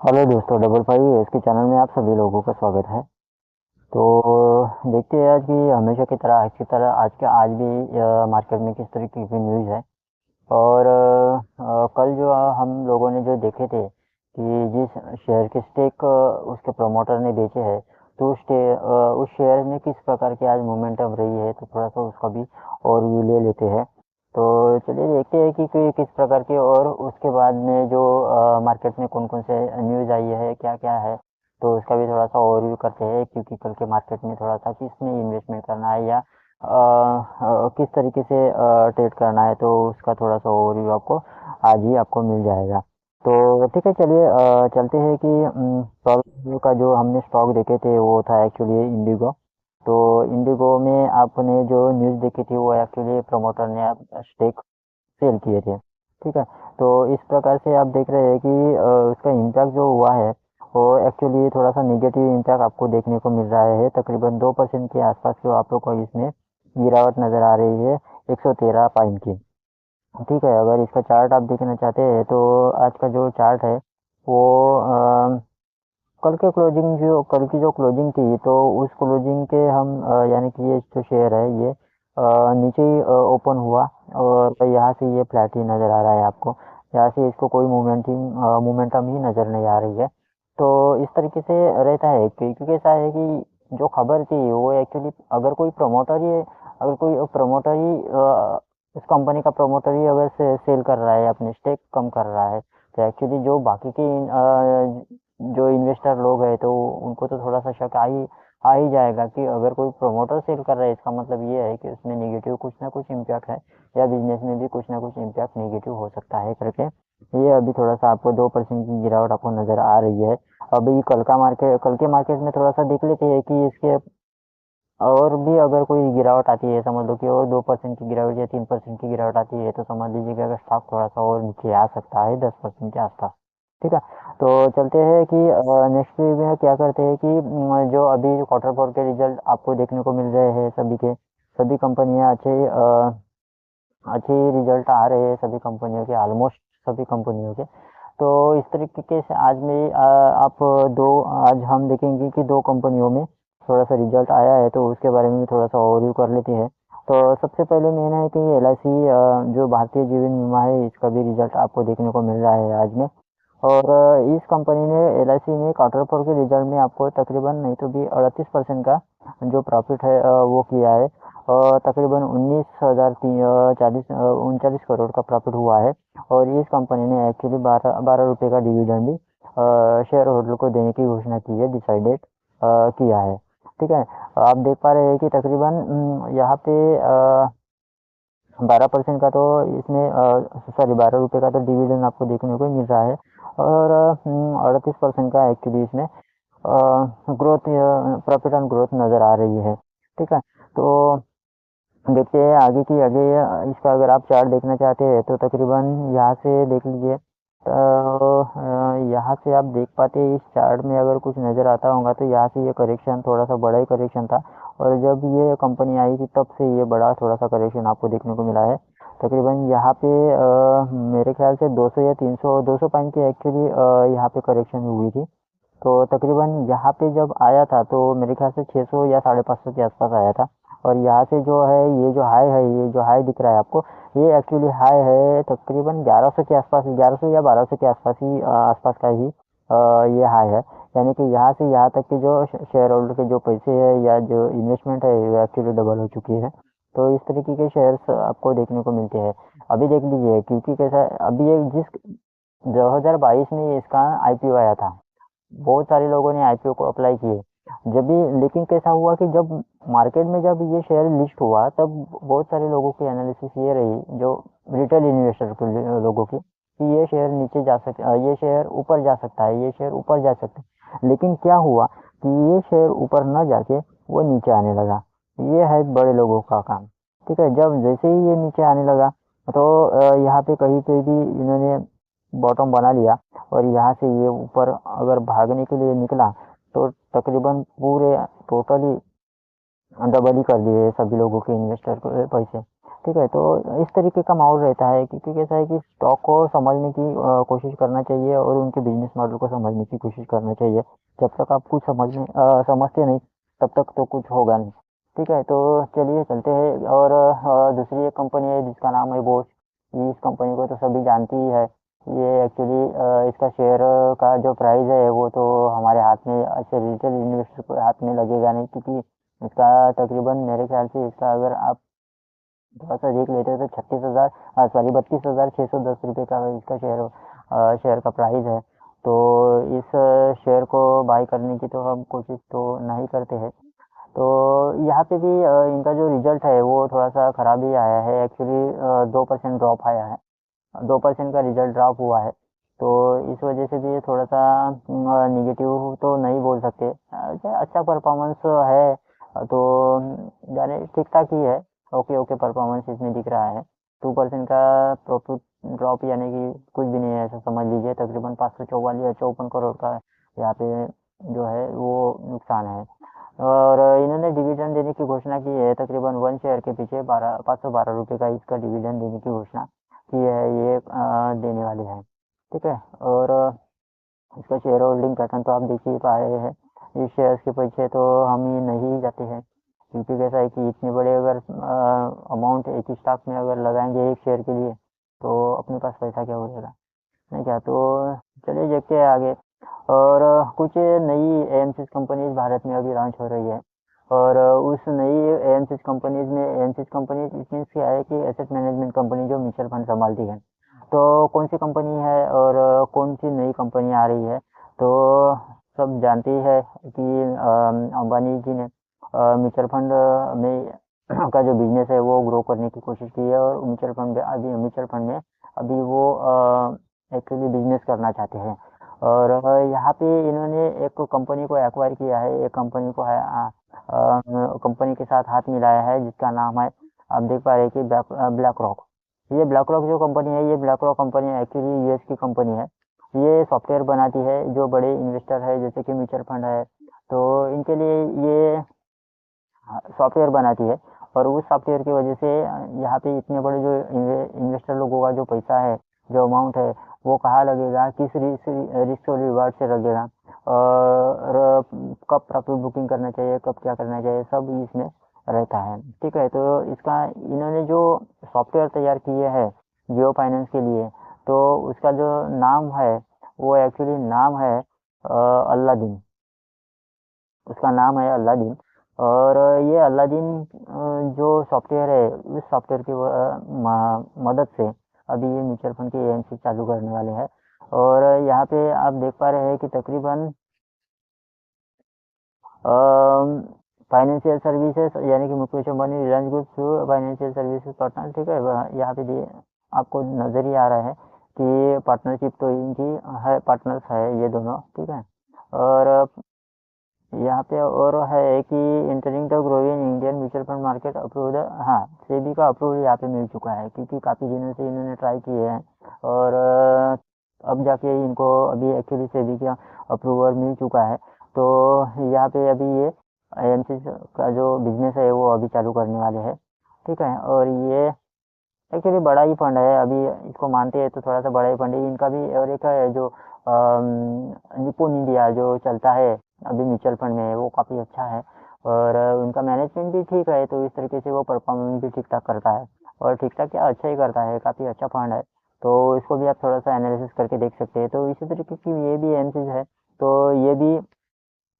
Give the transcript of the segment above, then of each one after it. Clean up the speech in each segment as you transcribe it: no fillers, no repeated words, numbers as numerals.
Hello दोस्तों, double five इसके channel में आप सभी लोगों का स्वागत है। तो देखते हैं आज की हमेशा की तरह आज भी मार्केट में किस तरीके की न्यूज़ है। और कल जो हम लोगों ने जो देखे थे कि जिस शेयर के स्टेक उसके प्रमोटर ने बेचे हैं, तो उस शेयर में किस प्रकार की आज मोमेंटम रही है, तो थोड़ा सा उसका भी ओवरव्यू ले लेते हैं। तो चलिए देखते हैं कि किस प्रकार की, और उसके बाद में जो मार्केट में कौन कौन से न्यूज़ आई है, क्या क्या है, तो उसका भी थोड़ा सा ओवरव्यू करते हैं। क्योंकि कल के मार्केट में थोड़ा सा किस में इन्वेस्टमेंट करना है, या किस तरीके से ट्रेड करना है, तो उसका थोड़ा सा ओवरव्यू आपको आज ही आपको मिल जाएगा। तो ठीक है, चलिए चलते हैं कि स्टॉक का जो हमने स्टॉक देखे थे वो था एक्चुअली इंडिगो। तो इंडिगो में आपने जो न्यूज़ देखी थी वो एक्चुअली प्रमोटर ने आप स्टेक सेल किए थे। ठीक है, तो इस प्रकार से आप देख रहे हैं कि उसका इम्पैक्ट जो हुआ है वो एक्चुअली थोड़ा सा निगेटिव इम्पैक्ट आपको देखने को मिल रहा है। तकरीबन 2% के आसपास की आप लोग को इसमें गिरावट नज़र आ रही है, 113 पॉइंट की। ठीक है, अगर इसका चार्ट आप देखना चाहते हैं तो आज का जो चार्ट है वो कल की जो क्लोजिंग थी, तो उस क्लोजिंग के हम यानी कि ये जो शेयर है ये नीचे ही ओपन हुआ, और यहाँ से ये फ्लैट ही नज़र आ रहा है आपको। यहाँ से इसको कोई मोमेंटम ही नज़र नहीं आ रही है। तो इस तरीके से रहता है क्योंकि ऐसा है कि जो खबर थी वो एक्चुअली अगर कोई प्रमोटर ही इस कंपनी का प्रमोटर ही अगर सेल कर रहा है, अपने स्टेक कम कर रहा है, तो एक्चुअली जो बाकी के जो इन्वेस्टर लोग हैं, तो उनको तो थोड़ा सा शक आ ही जाएगा कि अगर कोई प्रमोटर सेल कर रहा है, इसका मतलब ये है कि उसमें नेगेटिव कुछ ना कुछ इम्पैक्ट है, या बिजनेस में भी कुछ ना कुछ इम्पैक्ट नेगेटिव हो सकता है करके। ये अभी थोड़ा सा आपको 2% की गिरावट आपको नज़र आ रही है। अभी कल के मार्केट में थोड़ा सा देख लेते हैं कि इसके और भी अगर कोई गिरावट आती है, समझ लो कि और 2% की गिरावट या 3% की गिरावट आती है, तो समझ लीजिएगा कि स्टॉक थोड़ा सा और नीचे आ सकता है 10% के आसपास। ठीक है, तो चलते हैं कि नेक्स्ट वीक में क्या करते हैं कि जो अभी क्वार्टर फोर के रिजल्ट आपको देखने को मिल रहे हैं, सभी कंपनियां अच्छे रिजल्ट आ रहे हैं, सभी कंपनियों के, ऑलमोस्ट सभी कंपनियों के। तो इस तरीके से आज हम देखेंगे कि दो कंपनियों में थोड़ा सा रिजल्ट आया है, तो उसके बारे में भी थोड़ा सा ओवरव्यू कर लेते हैं। तो सबसे पहले मेन है कि एल आई सी, जो भारतीय जीवन बीमा है, इसका भी रिजल्ट आपको देखने को मिल रहा है आज में। और इस कंपनी ने एल आई सी ने क्वार्टर फोर के रिजल्ट में आपको तकरीबन नहीं तो भी 38% का जो प्रॉफिट है वो किया है, और तकरीबन 39 करोड़ का प्रॉफिट हुआ है। और इस कंपनी ने एक्चुअली 12 रुपये का डिविडेंड भी शेयर होल्डर को देने की घोषणा की है, डिसाइडेड किया है। ठीक है, आप देख पा रहे हैं कि तकरीबन यहाँ पे 12% का तो इसमें, सॉरी, 12 रुपये का तो डिविडेंड आपको देखने को मिल रहा है। और 38% का एक्चुअली इसमें ग्रोथ, प्रॉफिट ऑन ग्रोथ नज़र आ रही है। ठीक है, तो देखते हैं आगे की आगे। इसका अगर आप चार्ट देखना चाहते हैं तो तकरीबन यहाँ से देख लीजिए। तो यहाँ से आप देख पाते हैं, इस चार्ट में अगर कुछ नज़र आता होगा तो यहाँ से ये करेक्शन थोड़ा सा बड़ा ही करेक्शन था, और जब ये कंपनी आई थी तब से ये बड़ा थोड़ा सा करेक्शन आपको देखने को मिला है। तकरीबन यहाँ पे मेरे ख्याल से 200 या 200 पॉइंट की एक्चुअली यहाँ पे करेक्शन हुई थी। तो तकरीबन यहाँ पे जब आया था तो मेरे ख्याल से 600 या 550 के आसपास आया था। और यहाँ से जो है, ये जो हाई दिख रहा है आपको, ये एक्चुअली हाई है तकरीबन 1100 के आसपास, 1100 या 1200 के आसपास का ही ये हाई है। यानी कि यहाँ से यहाँ तक की जो शेयर होल्डर के जो पैसे है या जो इन्वेस्टमेंट है, वो एक्चुअली डबल हो चुकी है। तो इस तरीके के शेयर्स आपको देखने को मिलते हैं। अभी देख लीजिए, क्योंकि कैसा है, अभी ये जिस 2022 में इसका आईपीओ आया था, बहुत सारे लोगों ने आईपीओ को अप्लाई किए। जब भी लेकिन कैसा हुआ कि जब मार्केट में जब ये शेयर लिस्ट हुआ, तब बहुत सारे लोगों की एनालिसिस ये रही, जो रिटेल इन्वेस्टर के लोगों की, कि ये शेयर ऊपर जा सकता है, ये शेयर ऊपर जा सकता है। लेकिन क्या हुआ कि ये शेयर ऊपर न जाके वो नीचे आने लगा। ये है बड़े लोगों का काम। ठीक है, जब जैसे ही ये नीचे आने लगा, तो यहाँ पे कहीं पे भी इन्होंने बॉटम बना लिया, और यहाँ से ये ऊपर अगर भागने के लिए निकला, तो तकरीबन पूरे टोटली डबल ही कर दिए सभी लोगों के इन्वेस्टर को पैसे। ठीक है, तो इस तरीके का माहौल रहता है, क्योंकि कैसा है कि स्टॉक को समझने की कोशिश करना चाहिए और उनके बिजनेस मॉडल को समझने की कोशिश करना चाहिए। जब तक आप कुछ समझते नहीं, तब तक तो कुछ होगा नहीं। ठीक है, तो चलिए चलते हैं। और दूसरी एक कंपनी है जिसका नाम है बोश। इस कंपनी को तो सभी जानती ही है। ये एक्चुअली इसका शेयर का जो प्राइस है वो तो हमारे हाथ में, ऐसे रिटेल इन्वेस्टर को हाथ में लगेगा नहीं, क्योंकि इसका तकरीबन मेरे ख्याल से इसका अगर आप थोड़ा सा देख लेते हैं तो 36,000, सॉरी 32,610 रुपये का इसका शेयर का प्राइस है। तो इस शेयर को बाई करने की तो हम कोशिश तो नहीं करते हैं। तो यहाँ पे भी इनका जो रिजल्ट है वो थोड़ा सा खराब ही आया है एक्चुअली। 2% ड्रॉप आया है, 2% का रिजल्ट ड्रॉप हुआ है। तो इस वजह से भी थोड़ा सा निगेटिव तो नहीं बोल सकते। अच्छा परफॉर्मेंस है, तो यानी ठीक ठाक ही है। ओके ओके परफॉर्मेंस इसमें दिख रहा है। 2% का प्रॉफिट ड्रॉप यानी कि कुछ भी नहीं है, ऐसा समझ लीजिए। तकरीबन 544 या 54 करोड़ का यहाँ पे जो है वो नुकसान है। और इन्होंने डिविडेंड देने की घोषणा की है, तकरीबन 1 शेयर के पीछे 512 रुपये का इसका डिविडेंड देने की घोषणा की है, ये देने वाले हैं। ठीक है, और इसका शेयर होल्डिंग पैटर्न तो आप देख ही पा रहे हैं। इस शेयर्स के पीछे तो हम ही नहीं जाते हैं, क्योंकि कैसा है कि इतने बड़े अगर अमाउंट एक ही स्टॉक में अगर लगाएंगे एक शेयर के लिए, तो अपने पास पैसा क्या हो जाएगा, नहीं क्या। तो चलिए देखते हैं आगे। और कुछ नई एएमसी कंपनीज भारत में अभी लॉन्च हो रही है। और उस नई एएमसी कंपनीज में, एएमसी कंपनीज इट मीन्स क्या है कि एसेट मैनेजमेंट कंपनी जो म्यूचुअल फंड संभालती है। तो कौन सी कंपनी है और कौन सी नई कंपनी आ रही है, तो सब जानते ही है कि अंबानी जी ने म्यूचुअल फंड में का जो बिजनेस है वो ग्रो करने की कोशिश की है। और म्यूचुअल फंड में अभी वो एक्चुअली बिजनेस करना चाहते हैं। और यहाँ पे इन्होंने एक कंपनी को एक्वायर किया है, एक कंपनी को है कंपनी के साथ हाथ मिलाया है, जिसका नाम है, आप देख पा रहे हैं कि ब्लैक रॉक। ये ब्लैक रॉक जो कंपनी है, ये black rock company actually US की कंपनी है। ये सॉफ्टवेयर बनाती है, जो बड़े इन्वेस्टर है जैसे कि म्यूचुअल फंड है, तो इनके लिए ये सॉफ्टवेयर बनाती है। और उस सॉफ्टवेयर की वजह से यहाँ पे इतने बड़े जो इन्वेस्टर लोगों का जो पैसा है, जो अमाउंट है, वो कहाँ लगेगा, किस रिस्क और रिवार्ड से लगेगा, और कब प्रॉफिट बुकिंग करना चाहिए, कब क्या करना चाहिए, सब इसमें रहता है। ठीक है, तो इसका इन्होंने जो सॉफ्टवेयर तैयार किए हैं जियो फाइनेंस के लिए, तो उसका जो नाम है वो एक्चुअली नाम है अल्लादीन। उसका नाम है अलादीन। और ये अलादीन जो सॉफ्टवेयर है, उस सॉफ्टवेयर की मदद से अभी ये म्यूचुअल फंड की एएमसी चालू करने वाले हैं। और यहाँ पे आप देख पा रहे हैं कि तकरीबन फाइनेंशियल सर्विसेज यानी कि Mukesh Ambani Reliance group through financial services partner. ठीक है, यहाँ पे आपको नज़र ही आ रहा है कि पार्टनरशिप तो इनकी है, पार्टनर्स है ये दोनों। ठीक है, और यहाँ पे और है कि entering the growing Indian mutual fund market approved. हाँ, सेबी का अप्रूवल यहाँ पे मिल चुका है, क्योंकि काफ़ी दिनों से इन्होंने ट्राई किए हैं। और अब जाके इनको अभी एक्चुअली सेबी का अप्रूवल मिल चुका है। तो यहाँ पे अभी ये एएमसी का जो बिजनेस है वो अभी चालू करने वाले हैं। ठीक है, और ये एक्चुअली बड़ा ही फंड है, अभी इसको मानते हैं तो थोड़ा सा बड़ा ही फंड है इनका भी। और एक है जो निपुण इंडिया जो चलता है अभी म्यूचुअल फंड में, वो काफ़ी अच्छा है। और उनका मैनेजमेंट भी ठीक है, तो इस तरीके से वो परफॉर्मेंस भी ठीक ठाक करता है। और ठीक ठाक क्या, अच्छा ही करता है, काफ़ी अच्छा फंड है। तो इसको भी आप थोड़ा सा एनालिसिस करके देख सकते हैं। तो इसी तरीके की ये भी एमसीज है, तो ये भी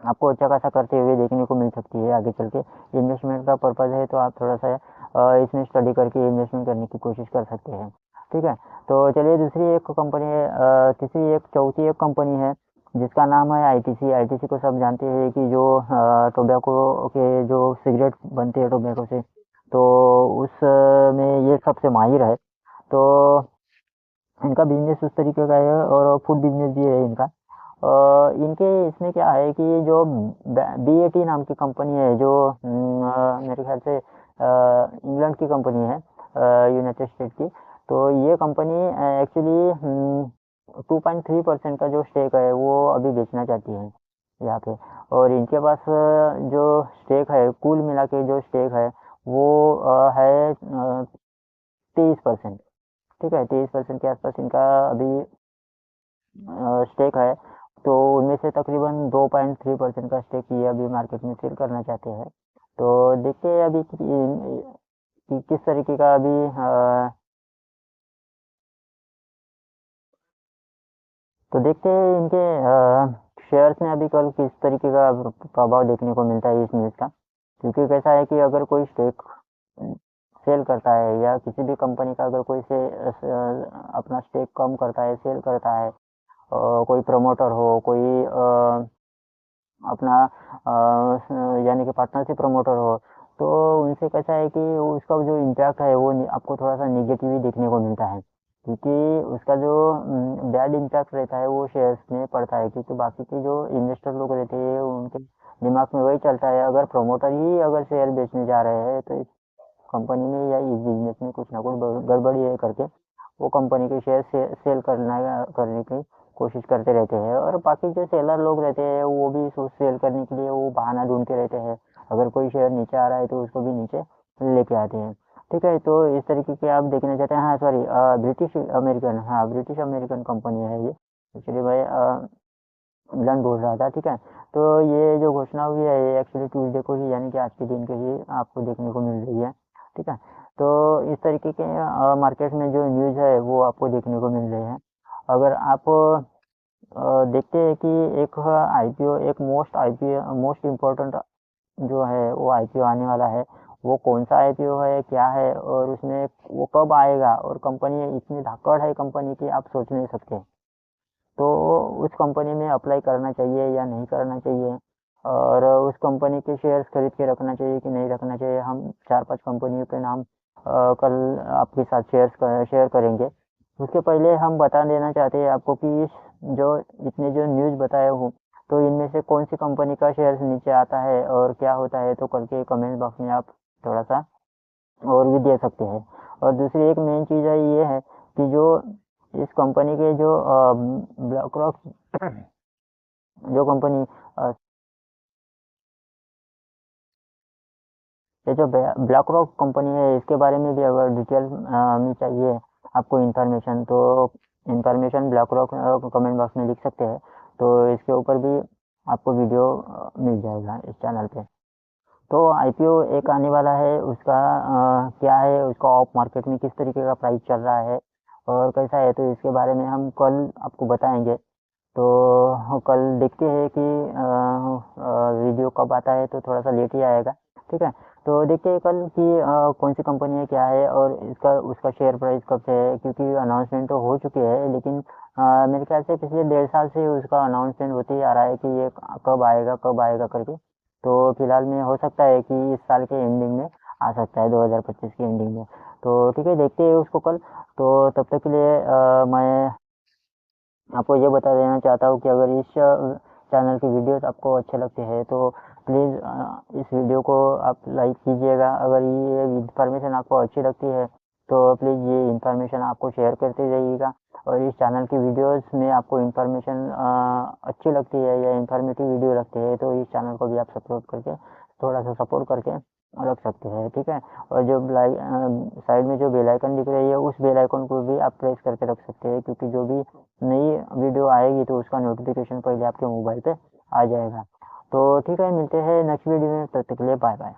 आपको अच्छा खासा करते हुए देखने को मिल सकती है आगे चल के। इन्वेस्टमेंट का पर्पज़ है तो आप थोड़ा सा इसमें स्टडी करके इन्वेस्टमेंट करने की कोशिश कर सकते हैं। ठीक है, तो चलिए दूसरी एक कंपनी है, तीसरी एक चौथी एक कंपनी है जिसका नाम है आईटीसी। आईटीसी को सब जानते हैं कि जो टोबैको के जो सिगरेट बनते हैं टोबैको से, तो उस में ये सबसे माहिर है। तो इनका बिजनेस उस तरीके का है, और फूड बिजनेस भी है इनका। इनके इसमें क्या है कि जो बीएटी नाम की कंपनी है, जो मेरे ख्याल से इंग्लैंड की कंपनी है, यूनाइटेड स्टेट की। तो ये कंपनी एक्चुअली 2.3% का जो स्टेक है वो अभी बेचना चाहती है यहाँ पे। और इनके पास जो स्टेक है, कुल मिला के जो स्टेक है वो है 23%। ठीक है, 23% के आसपास इनका अभी स्टेक है। तो उनमें से तकरीबन 2.3% का स्टेक ये अभी मार्केट में सेल करना चाहते हैं। तो देखते हैं अभी कि किस तरीके का अभी तो देखते हैं इनके शेयर्स में अभी कल किस तरीके का प्रभाव देखने को मिलता है इस न्यूज़ का। क्योंकि कैसा है कि अगर कोई स्टेक सेल करता है या किसी भी कंपनी का अगर कोई से अपना स्टेक कम करता है, सेल करता है, कोई प्रमोटर हो, कोई अपना यानी कि पार्टनरशिप प्रमोटर हो, तो उनसे कैसा है कि उसका जो इम्पैक्ट है वो आपको थोड़ा सा निगेटिव ही देखने को मिलता है। क्योंकि उसका जो बैड इम्पैक्ट रहता है वो शेयर्स में पड़ता है, क्योंकि बाकी के जो इन्वेस्टर लोग रहते हैं उनके दिमाग में वही चलता है, अगर प्रमोटर ही अगर शेयर बेचने जा रहे हैं तो इस कंपनी में या इस बिजनेस में कुछ ना कुछ गड़बड़ी है करके वो कंपनी के शेयर सेल करने की कोशिश करते रहते हैं। और बाकी जो सेलर लोग रहते हैं वो भी सेल करने के लिए वो बहाना ढूंढते रहते हैं, अगर कोई शेयर नीचे आ रहा है तो उसको भी नीचे लेके आते हैं। ठीक है, तो इस तरीके के आप देखना चाहते हैं। हाँ सॉरी, ब्रिटिश अमेरिकन, हाँ ब्रिटिश अमेरिकन कंपनी है ये। एक्चुअली मैं मिलन बोल रहा था। ठीक है, तो ये जो घोषणा हुई है ये एक्चुअली ट्यूसडे को ही यानी कि आज के दिन के ही आपको देखने को मिल रही है। ठीक है, तो इस तरीके के मार्केट में जो न्यूज़ है वो आपको देखने को मिल रहे हैं। अगर आप देखते हैं कि एक आईपीओ, एक मोस्ट इम्पोर्टेंट जो है वो आईपीओ आने वाला है। वो कौन सा आईपीओ है, क्या है और उसमें वो कब आएगा, और कंपनी इतनी धाकड़ है कंपनी की आप सोच नहीं सकते। तो उस कंपनी में अप्लाई करना चाहिए या नहीं करना चाहिए, और उस कंपनी के शेयर्स खरीद के रखना चाहिए कि नहीं रखना चाहिए, हम 4-5 कंपनियों के नाम कल आपके साथ शेयर करेंगे। उसके पहले हम बता देना चाहते हैं आपको कि जो इतने जो न्यूज़ बताए हूँ, तो इनमें से कौन सी कंपनी का शेयर्स नीचे आता है और क्या होता है, तो कल के कमेंट बॉक्स में आप थोड़ा सा और भी दे सकते हैं। और दूसरी एक मेन चीज़ है ये है कि जो इस कंपनी के जो ब्लैक रॉक जो कंपनी ये जो ब्लैक रॉक कंपनी है इसके बारे में भी अगर डिटेल में चाहिए आपको इन्फॉर्मेशन, तो information black rock comment box में लिख सकते हैं। तो इसके ऊपर भी आपको वीडियो मिल जाएगा इस चैनल पे। तो आईपीओ एक आने वाला है, उसका क्या है, उसका ऑफ मार्केट में किस तरीके का प्राइस चल रहा है और कैसा है, तो इसके बारे में हम कल आपको बताएंगे। तो कल देखते हैं कि वीडियो कब आता है, तो थोड़ा सा लेट ही आएगा। ठीक है, तो देखते हैं कल कि कौन सी कंपनी है, क्या है और इसका उसका शेयर प्राइस कब से है, क्योंकि अनाउंसमेंट तो हो चुकी है लेकिन मेरे ख्याल से पिछले 1.5 साल से उसका अनाउंसमेंट होते ही आ रहा है कि ये कब आएगा करके। तो फिलहाल में हो सकता है कि इस साल के एंडिंग में आ सकता है, 2025 के एंडिंग में। तो ठीक है, देखते हैं उसको कल। तो तब तक के लिए मैं आपको ये बता देना चाहता हूँ कि अगर इस चैनल की वीडियोस आपको अच्छे लगते हैं तो प्लीज़ इस वीडियो को आप लाइक कीजिएगा। अगर ये इन्फॉर्मेशन आपको अच्छी लगती है तो प्लीज़ ये इन्फॉर्मेशन आपको शेयर करते जाइएगा। और इस चैनल की वीडियोस में आपको इन्फॉर्मेशन अच्छी लगती है या इन्फॉर्मेटिव वीडियो लगती है तो इस चैनल को भी आप सपोर्ट करके थोड़ा सा सपोर्ट करके रख सकते हैं। ठीक है, और जो साइड में जो बेल आइकन दिख रही है उस बेल आइकन को भी आप प्रेस करके रख सकते हैं, क्योंकि जो भी नई वीडियो आएगी तो उसका नोटिफिकेशन पहले आपके मोबाइल पे आ जाएगा। तो ठीक है, मिलते हैं नेक्स्ट वीडियो में, तब तक के लिए बाय बाय।